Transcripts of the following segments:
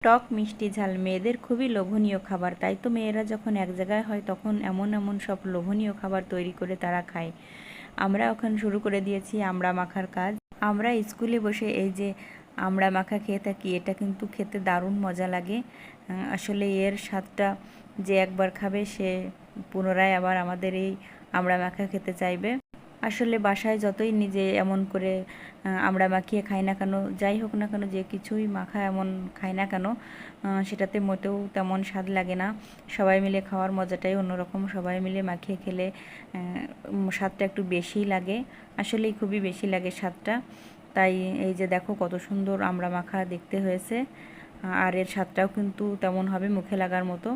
টক মিষ্টি ঝাল মেয়েদের খুবই লোভনীয় খাবার, তাই তো মেয়েরা যখন এক জায়গায় হয় তখন এমন এমন সব লোভনীয় খাবার তৈরি করে তারা খায়। আমরা ওখানে শুরু করে দিয়েছি আমড়া মাখার কাজ। আমরা স্কুলে বসে এই যে আমড়া মাখা খেয়ে থাকি, এটা কিন্তু খেতে দারুণ মজা লাগে। আসলে এর স্বাদটা যে একবার খাবে সে পুনরায় আবার আমাদের এই আমড়া মাখা খেতে চাইবে। আসলে বাসায় যতই নিজে এমন করে আমরা মাখিয়ে খাই না কেন, যাই হোক না কেন, যে কিছুই মাখা এমন খাই না কেন, সেটাতে মোটেও তেমন স্বাদ লাগে না। সবাই মিলে খাওয়ার মজাটাই অন্যরকম। সবাই মিলে মাখিয়ে খেলে স্বাদটা একটু বেশিই লাগে, আসলেই খুবই বেশি লাগে স্বাদটা। তাই এই যে দেখো কত সুন্দর আমড়া মাখা দেখতে হয়েছে, আর এর স্বাদটাও কিন্তু তেমন হবে মুখে লাগার মতো।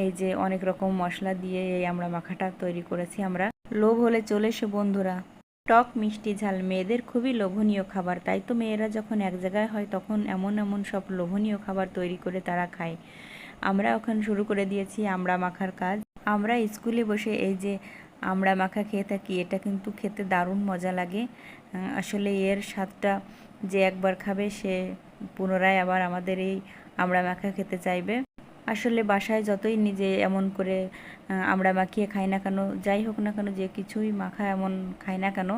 এই যে অনেক রকম মশলা দিয়ে এই আমড়া মাখাটা তৈরি করেছি আমরা। লোভ হলে চলে এসো বন্ধুরা। টক মিষ্টি ঝাল মেয়েদের খুবই লোভনীয় খাবার, তাই তো মেয়েরা যখন এক জায়গায় হয় তখন এমন এমন সব লোভনীয় খাবার তৈরি করে তারা খায়। আমরা ওখানে শুরু করে দিয়েছি আমড়া মাখার কাজ। আমরা স্কুলে বসে এই যে আমড়া মাখা খেয়ে থাকি, এটা কিন্তু খেতে দারুণ মজা লাগে। আসলে এর স্বাদটা যে একবার খাবে সে পুনরায় আবার আমাদের এই আমড়া মাখা খেতে চাইবে। আসলে বাসায় যতই নিজে এমন করে আমরা মাখিয়ে খাই না কেন, যাই হোক না কেন, যে কিছুই মাখা এমন খাই না কেন,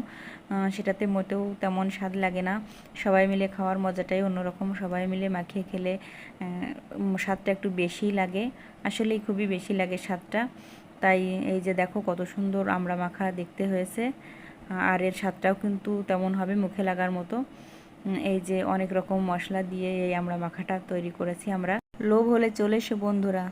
সেটাতে মোটেও তেমন স্বাদ লাগে না। সবাই মিলে খাওয়ার মজাটাই অন্যরকম। সবাই মিলে মাখিয়ে খেলে স্বাদটা একটু বেশিই লাগে, আসলেই খুবই বেশি লাগে স্বাদটা। তাই এই যে দেখো কত সুন্দর আমড়া মাখা দেখতে হয়েছে, আর এর স্বাদটাও কিন্তু তেমন হবে মুখে লাগার মতো। এই যে অনেক রকম মশলা দিয়ে এই আমড়া মাখাটা তৈরি করেছি আমরা। লোভ হলে চলে এসো বন্ধুরা।